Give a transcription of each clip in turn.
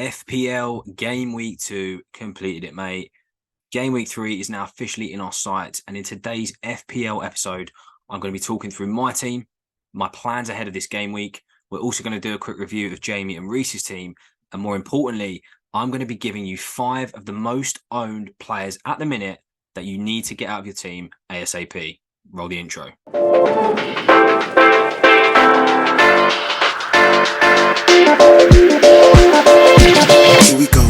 FPL Game Week 2 completed it, mate. Game Week 3 is now officially in our sights. And in today's FPL episode, I'm going to be talking through my team, my plans ahead of this game week. We're also going to do a quick review of Jamie and Reese's team. And more importantly, I'm going to be giving you 5 of the most owned players at the minute that you need to get out of your team ASAP. Roll the intro. Here we go.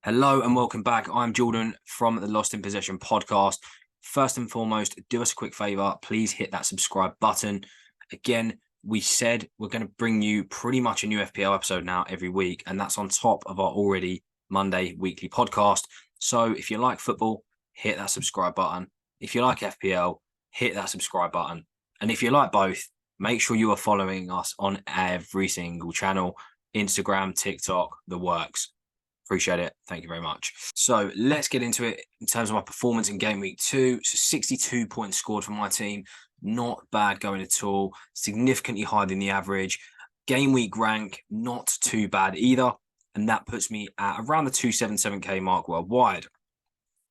Hello and welcome back. I'm Jordan from the Lost in Possession podcast. First and foremost, do us a quick favor. Please hit that subscribe button. Again, we said we're going to bring you pretty much a new FPL episode now every week, and that's on top of our already Monday weekly podcast. So if you like football, hit that subscribe button. If you like FPL, hit that subscribe button. And if you like both, make sure you are following us on every single channel, Instagram, TikTok, the works. Appreciate it. Thank you very much. So let's get into it in terms of my performance in game week 2. So 62 points scored for my team. Not bad going at all. Significantly higher than the average. Game week rank, not too bad either. And that puts me at around the 277k mark worldwide.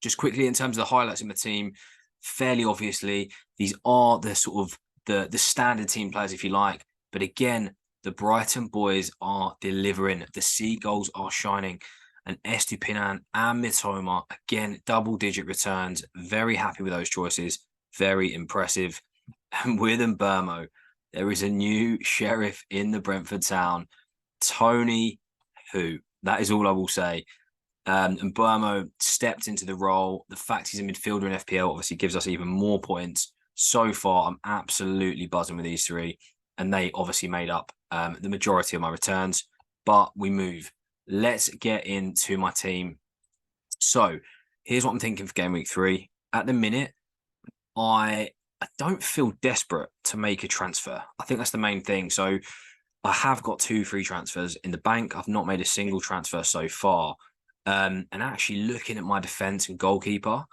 Just quickly, in terms of the highlights in my team, fairly obviously, these are the sort of the standard team players, if you like. But again, the Brighton boys are delivering. The Seagulls are shining. And Estupinan and Mitoma, again, double-digit returns. Very happy with those choices. Very impressive. And with Burmo, there is a new sheriff in the Brentford town. Tony, who? That is all I will say. And Burmo stepped into the role. The fact he's a midfielder in FPL obviously gives us even more points. So far, I'm absolutely buzzing with these three. And they obviously made up the majority of my returns. But we move. Let's get into my team. So here's what I'm thinking for game week 3. At the minute, I don't feel desperate to make a transfer. I think that's the main thing. So I have got 2 free transfers in the bank. I've not made a single transfer so far. And actually looking at my defense and goalkeeper,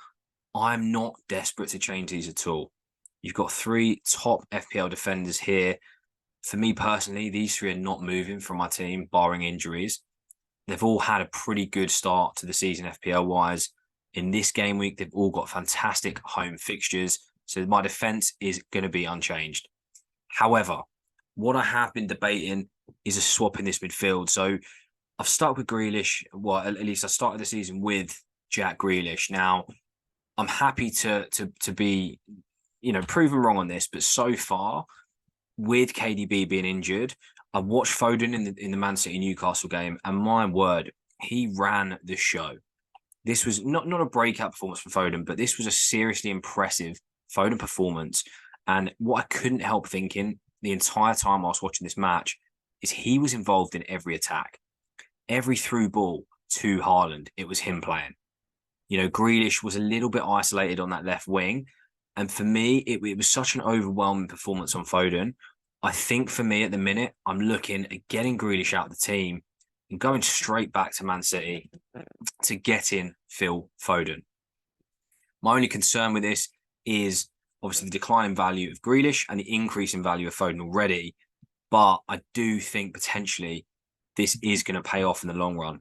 I'm not desperate to change these at all. You've got 3 top FPL defenders here. For me personally, these 3 are not moving from my team, barring injuries. They've all had a pretty good start to the season FPL-wise. In this game week, they've all got fantastic home fixtures. So my defence is going to be unchanged. However, what I have been debating is a swap in this midfield. So I've stuck with Grealish. Well, at least I started the season with Jack Grealish. Now, I'm happy to be, proven wrong on this. But so far, with KDB being injured, I watched Foden in the Man City Newcastle game, and my word, he ran the show. This was not a breakout performance for Foden, but this was a seriously impressive Foden performance. And what I couldn't help thinking the entire time I was watching this match is he was involved in every attack. Every through ball to Haaland, it was him playing. Grealish was a little bit isolated on that left wing. And for me, it was such an overwhelming performance on Foden. I think for me at the minute, I'm looking at getting Grealish out of the team and going straight back to Man City to get in Phil Foden. My only concern with this is obviously the decline in value of Grealish and the increase in value of Foden already. But I do think potentially this is going to pay off in the long run.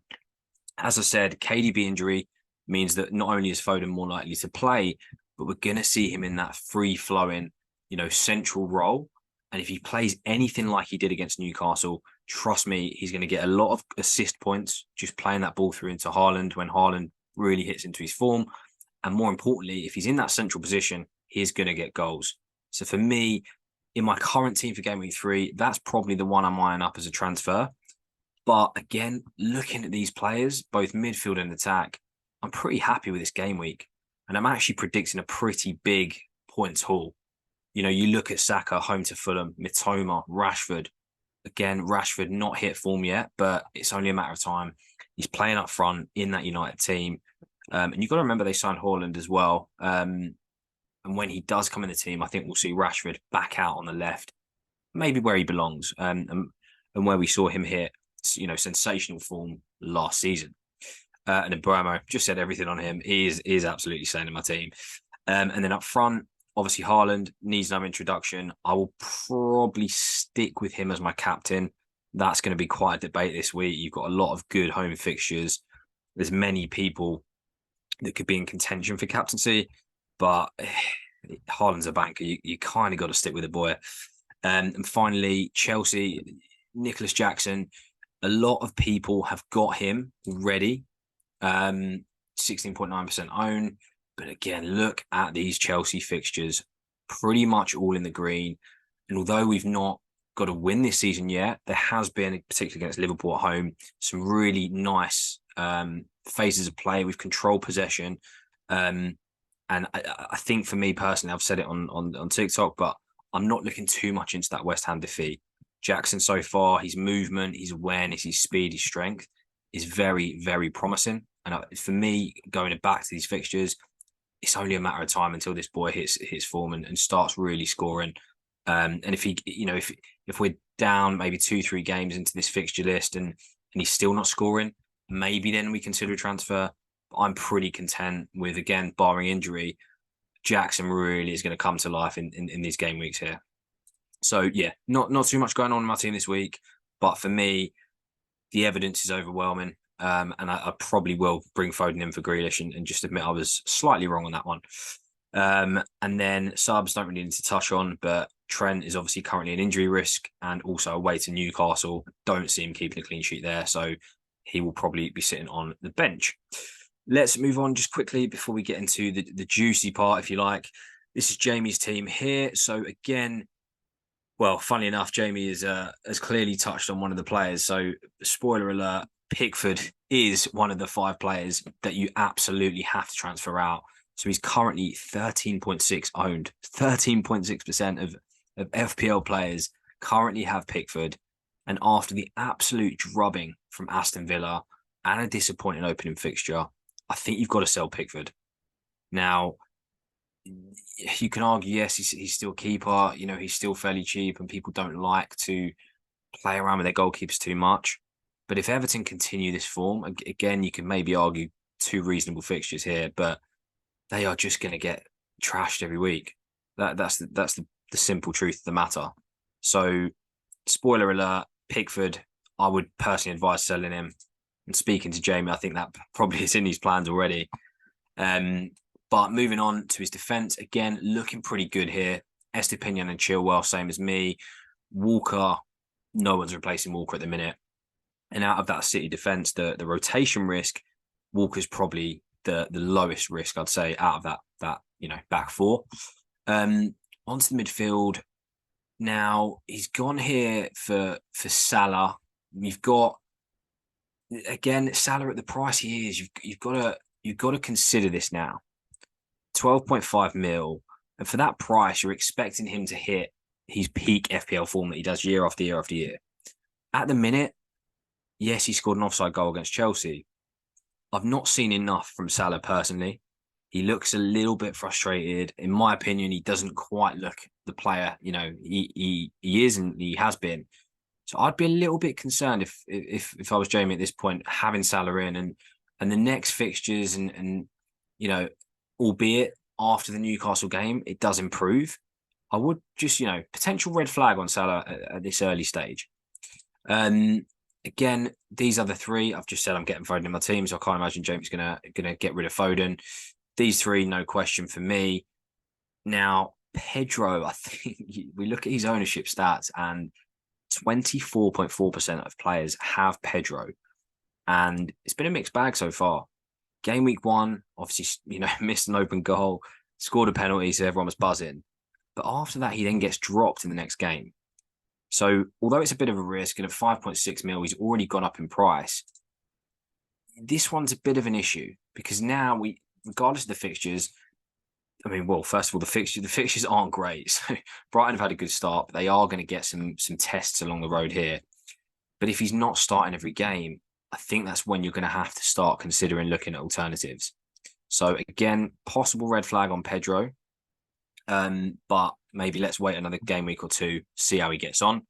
As I said, KDB injury means that not only is Foden more likely to play, but we're going to see him in that free-flowing, central role. And if he plays anything like he did against Newcastle, trust me, he's going to get a lot of assist points just playing that ball through into Haaland when Haaland really hits into his form. And more importantly, if he's in that central position, he's going to get goals. So for me, in my current team for game week 3, that's probably the one I'm eyeing up as a transfer. But again, looking at these players, both midfield and attack, I'm pretty happy with this game week. And I'm actually predicting a pretty big points haul. You look at Saka, home to Fulham, Mitoma, Rashford. Again, Rashford not hit form yet, but it's only a matter of time. He's playing up front in that United team. And you've got to remember they signed Haaland as well. And when he does come in the team, I think we'll see Rashford back out on the left, maybe where he belongs, and where we saw him hit, sensational form last season. And then Burmo, just said everything on him. He is absolutely staying in my team. And then up front, obviously, Haaland needs no introduction. I will probably stick with him as my captain. That's going to be quite a debate this week. You've got a lot of good home fixtures. There's many people that could be in contention for captaincy, but Haaland's a banker. You kind of got to stick with the boy. And finally, Chelsea, Nicholas Jackson. A lot of people have got him already. 16.9% own. But again, look at these Chelsea fixtures, pretty much all in the green. And although we've not got a win this season yet, there has been, particularly against Liverpool at home, some really nice phases of play. We've controlled possession. And I think for me personally, I've said it on TikTok, but I'm not looking too much into that West Ham defeat. Jackson so far, his movement, his awareness, his speed, his strength is very, very promising. And for me, going back to these fixtures, it's only a matter of time until this boy hits form and starts really scoring. And if he, if we're down maybe 2-3 games into this fixture list and he's still not scoring, maybe then we consider a transfer. But I'm pretty content with, again, barring injury, Jackson really is going to come to life in these game weeks here. So yeah, not too much going on in my team this week, but for me, the evidence is overwhelming. And I probably will bring Foden in for Grealish and just admit I was slightly wrong on that one. And then subs don't really need to touch on, but Trent is obviously currently an injury risk and also away to Newcastle. Don't see him keeping a clean sheet there, so he will probably be sitting on the bench. Let's move on just quickly before we get into the juicy part, if you like. This is Jamie's team here. So again, well, funnily enough, Jamie has clearly touched on one of the players. So, spoiler alert, Pickford is one of the 5 players that you absolutely have to transfer out. So he's currently 13.6 owned. 13.6% of FPL players currently have Pickford. And after the absolute drubbing from Aston Villa and a disappointing opening fixture, I think you've got to sell Pickford. Now, you can argue, yes, he's still a keeper. He's still fairly cheap, and people don't like to play around with their goalkeepers too much. But if Everton continue this form, again, you can maybe argue 2 reasonable fixtures here, but they are just going to get trashed every week. That's the simple truth of the matter. So, spoiler alert, Pickford, I would personally advise selling him. And speaking to Jamie, I think that probably is in his plans already. But moving on to his defence, again, looking pretty good here. Estepinian and Chilwell, same as me. Walker, no one's replacing Walker at the minute. And out of that City defence, the rotation risk, Walker's probably the lowest risk, I'd say, out of that back 4. Onto the midfield. Now, he's gone here for Salah. We've got, again, Salah at the price he is. You've got to consider this now. 12.5 mil, and for that price, you're expecting him to hit his peak FPL form that he does year after year after year. At the minute, yes, he scored an offside goal against Chelsea. I've not seen enough from Salah personally. He looks a little bit frustrated. In my opinion, he doesn't quite look the player, he is and he has been. So I'd be a little bit concerned if I was Jamie at this point, having Salah in and the next fixtures and albeit after the Newcastle game, it does improve. I would just, potential red flag on Salah at this early stage. Again, these are the 3. I've just said I'm getting Foden in my team, so I can't imagine James gonna get rid of Foden. These 3, no question for me. Now, Pedro, I think we look at his ownership stats and 24.4% of players have Pedro. And it's been a mixed bag so far. Game week 1, obviously, missed an open goal, scored a penalty, so everyone was buzzing. But after that, he then gets dropped in the next game. So although it's a bit of a risk and at 5.6 mil, he's already gone up in price. This one's a bit of an issue because now regardless of the fixtures, first of all, the fixtures aren't great. So Brighton have had a good start, but they are going to get some tests along the road here. But if he's not starting every game, I think that's when you're going to have to start considering looking at alternatives. So again, possible red flag on Pedro. But maybe let's wait another game week or 2, see how he gets on.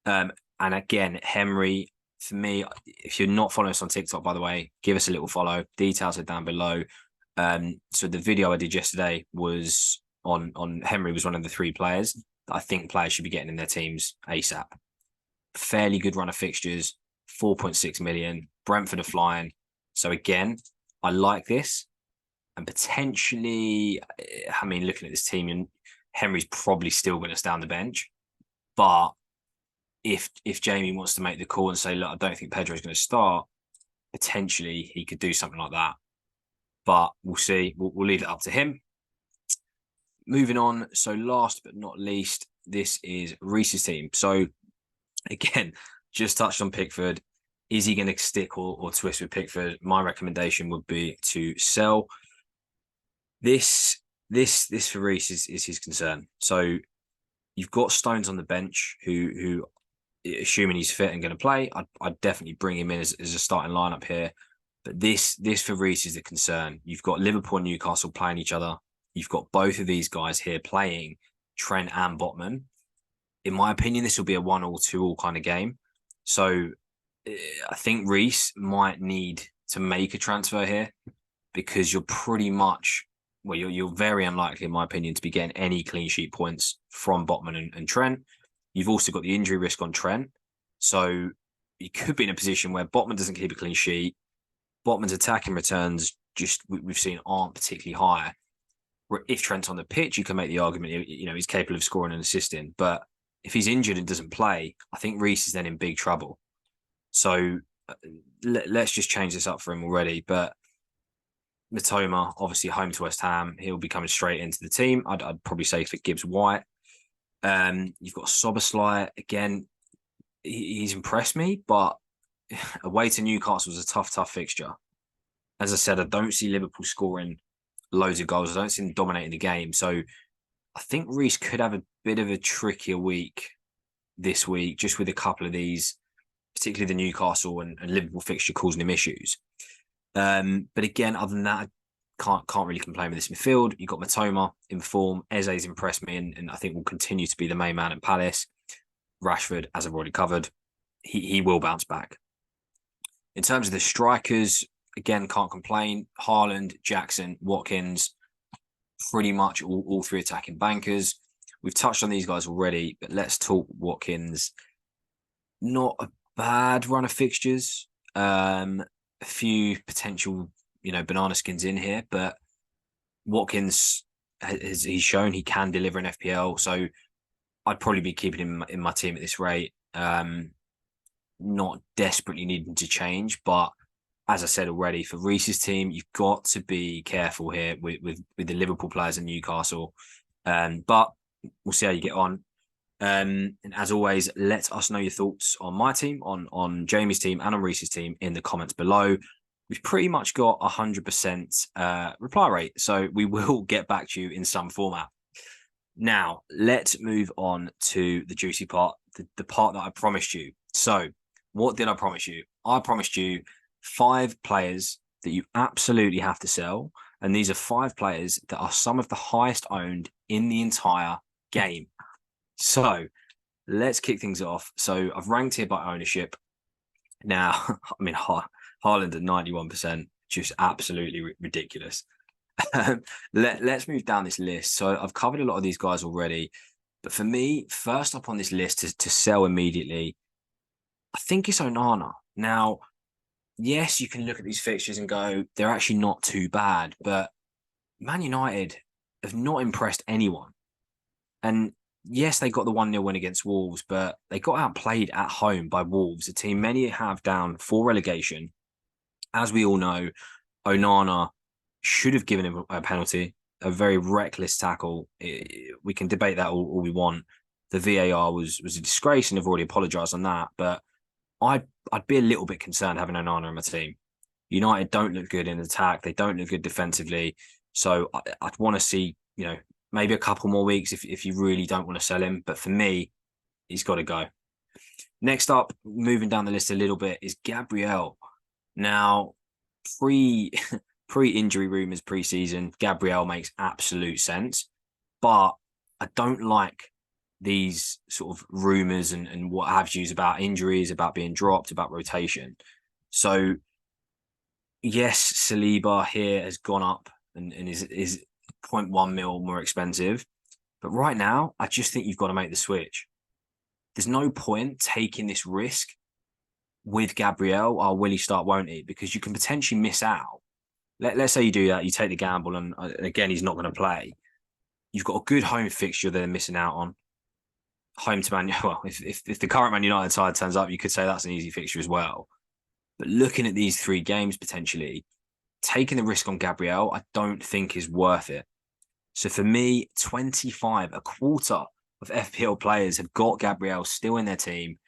And again, Henry, for me, if you're not following us on TikTok, by the way, give us a little follow. Details are down below. So the video I did yesterday was on Henry was one of the 3 players that I think players should be getting in their teams ASAP. fairly good run of fixtures, 4.6 million. Brentford are flying. So again, I like this. And potentially, I mean, looking at this team, Henry's probably still going to stay on the bench. But if Jamie wants to make the call and say, look, I don't think Pedro's going to start, potentially he could do something like that. But we'll see. We'll leave it up to him. Moving on. So last but not least, this is Reese's team. So again, just touched on Pickford. Is he going to stick or twist with Pickford? My recommendation would be to sell. This for Reese is his concern. So you've got Stones on the bench who assuming he's fit and going to play, I'd definitely bring him in as a starting lineup here. But this for Reese is the concern. You've got Liverpool and Newcastle playing each other. You've got both of these guys here playing Trent and Botman. In my opinion, this will be a 1 or 2 kind of game. So I think Reese might need to make a transfer here because you're pretty much, well, you're very unlikely, in my opinion, to be getting any clean sheet points from Botman and Trent. You've also got the injury risk on Trent. So you could be in a position where Botman doesn't keep a clean sheet. Botman's attacking returns, just we've seen, aren't particularly high. Where if Trent's on the pitch, you can make the argument, he's capable of scoring and assisting. But if he's injured and doesn't play, I think Reese is then in big trouble. So let's just change this up for him already. But Matoma, obviously home to West Ham, he'll be coming straight into the team. I'd probably say for Gibbs White. You've got Soboslai again. He's impressed me, but away to Newcastle was a tough fixture. As I said, I don't see Liverpool scoring loads of goals. I don't see them dominating the game. So I think Reece could have a bit of a trickier week this week, just with a couple of these, particularly the Newcastle and Liverpool fixture causing him issues. But again, other than that, I can't really complain with this midfield. You've got Matoma in form. Eze's impressed me and I think will continue to be the main man at Palace. Rashford, as I've already covered, he will bounce back. In terms of the strikers, again, can't complain. Haaland, Jackson, Watkins, pretty much all 3 attacking bankers. We've touched on these guys already, but let's talk Watkins. Not a bad run of fixtures. A few potential, banana skins in here, but Watkins he's shown he can deliver an FPL. So I'd probably be keeping him in my team at this rate. Not desperately needing to change, but as I said already, for Reese's team, you've got to be careful here with the Liverpool players in Newcastle. But we'll see how you get on. And as always, let us know your thoughts on my team, on Jamie's team, and on Reese's team in the comments below. We've pretty much got 100% reply rate, so we will get back to you in some format. Now, let's move on to the juicy part, the part that I promised you. So, what did I promise you? I promised you 5 players that you absolutely have to sell. And these are 5 players that are some of the highest owned in the entire game. So let's kick things off. So I've ranked here by ownership. Now, I mean, Haaland at 91%, just absolutely ridiculous. Let's move down this list. So I've covered a lot of these guys already. But for me, first up on this list to sell immediately, I think it's Onana. Now, yes, you can look at these fixtures and go, they're actually not too bad, but Man United have not impressed anyone. And yes, they got the 1-0 win against Wolves, but they got outplayed at home by Wolves, a team many have down for relegation. As we all know, Onana should have given him a penalty, a very reckless tackle. We can debate that all we want. The VAR was a disgrace and have already apologised on that, but I'd be a little bit concerned having Onana in my team. United don't look good in attack. They don't look good defensively. So I'd want to see, maybe a couple more weeks if you really don't want to sell him. But for me, he's got to go. Next up, moving down the list a little bit, is Gabriel. Now, pre-injury rumours pre-season, Gabriel makes absolute sense. But I don't like these sort of rumours and what have yous about injuries, about being dropped, about rotation. So, yes, Saliba here has gone up and is 0.1 mil more expensive. But right now, I just think you've got to make the switch. there's no point taking this risk with Gabriel. Oh, will he start, won't he? Because you can potentially miss out. Let's say you do that, you take the gamble, and again, he's not going to play. You've got a good home fixture they're missing out on. Home to Man. Well, if the current Man United side turns up, you could say that's an easy fixture as well. But looking at these 3 games potentially, taking the risk on Gabriel, I don't think is worth it. So for me, 25, a quarter of FPL players have got Gabriel still in their team.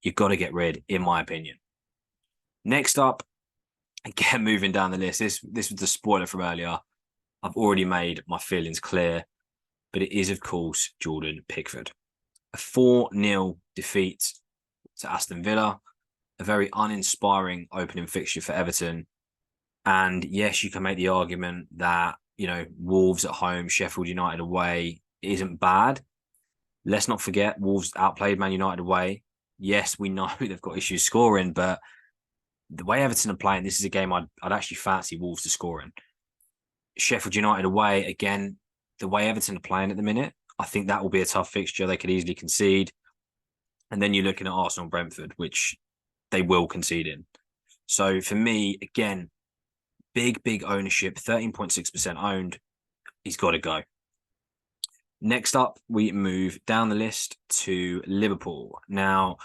You've got to get rid, in my opinion. Next up, again, moving down the list, this was the spoiler from earlier. I've already made my feelings clear, but it is, of course, Jordan Pickford. A 4-0 defeat to Aston Villa, a very uninspiring opening fixture for Everton. And yes, you can make the argument that, Wolves at home, Sheffield United away isn't bad. Let's not forget, Wolves outplayed Man United away. Yes, we know they've got issues scoring, but the way Everton are playing, this is a game I'd actually fancy Wolves to score in. Sheffield United away, again, the way Everton are playing at the minute, I think that will be a tough fixture. They could easily concede. And then you're looking at Arsenal and Brentford, which they will concede in. So for me, again, big ownership, 13.6% owned. He's got to go. Next up, we move down the list to Liverpool. Now,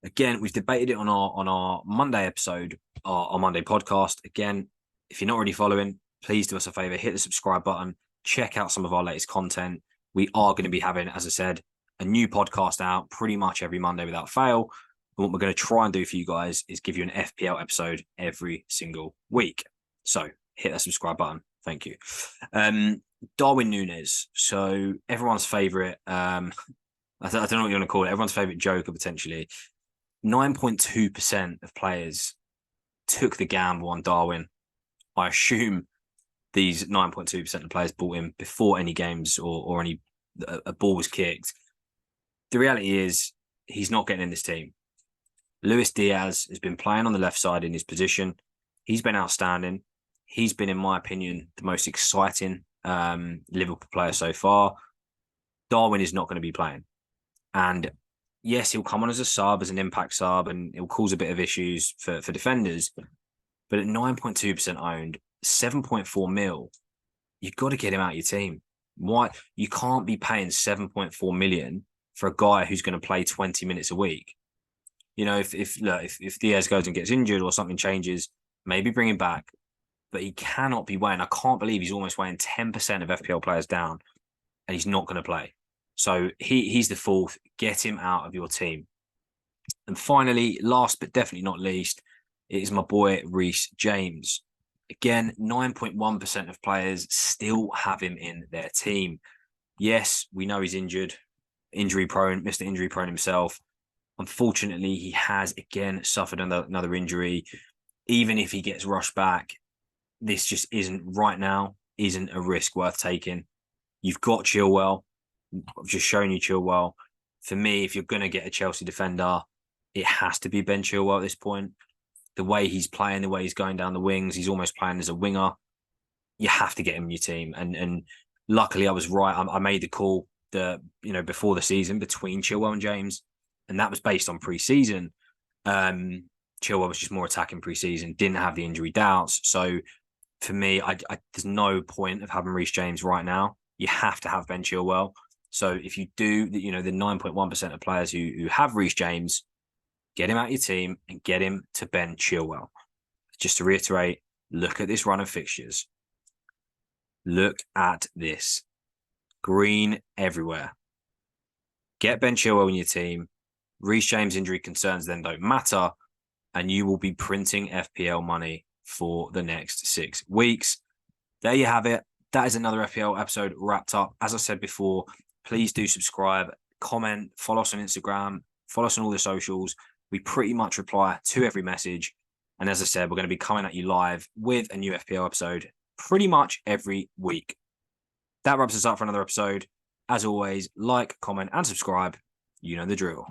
again, we've debated it on our Monday episode, our Monday podcast. Again, if you're not already following, please do us a favor, hit the subscribe button, check out some of our latest content. We are going to be having, as I said, a new podcast out pretty much every Monday without fail. And what we're going to try and do for you guys is give you an FPL episode every single week. So hit that subscribe button. Thank you. Darwin Núñez. So everyone's favorite, I don't know what you want to call it. Everyone's favorite joker, potentially. 9.2% of players took the gamble on Darwin. I assume these 9.2% of players bought him before any games or any a ball was kicked. The reality is he's not getting in this team. Luis Diaz has been playing on the left side in his position. He's been outstanding. He's been, in my opinion, the most exciting Liverpool player so far. Darwin is not going to be playing. And yes, he'll come on as a sub, as an impact sub, and it'll cause a bit of issues for defenders. But at 9.2% owned, 7.4 mil, you've got to get him out of your team. Why? You can't be paying 7.4 million for a guy who's going to play 20 minutes a week. If Diaz goes and gets injured or something changes, maybe bring him back. But he cannot be weighing. I can't believe he's almost weighing 10% of FPL players down, and he's not going to play. So he's the 4th. Get him out of your team. And finally, last but definitely not least, it is my boy Reece James. Again, 9.1% of players still have him in their team. Yes, we know he's injured, injury prone, Mr. Injury prone himself. Unfortunately, he has again suffered another injury. Even if he gets rushed back, this just isn't a risk worth taking. You've got Chilwell. I've just shown you Chilwell. For me, if you're going to get a Chelsea defender, it has to be Ben Chilwell at this point. The way he's playing, the way he's going down the wings, he's almost playing as a winger. You have to get him in your team. And luckily, I was right. I made the call before the season between Chilwell and James, and that was based on pre-season. Chilwell was just more attacking pre-season, didn't have the injury doubts. So for me, there's no point of having Reece James right now. You have to have Ben Chilwell. So if you do, the 9.1% of players who have Reece James, get him out of your team and get him to Ben Chilwell. Just to reiterate, look at this run of fixtures. Look at this. Green everywhere. Get Ben Chilwell in your team. Reece James injury concerns then don't matter, and you will be printing FPL money for the next 6 weeks. There you have it. That is another FPL episode wrapped up. As I said before, please do subscribe, comment, follow us on Instagram, follow us on all the socials. We pretty much reply to every message. And as I said, we're going to be coming at you live with a new FPL episode pretty much every week. That wraps us up for another episode. As always, like, comment, and subscribe. You know the drill.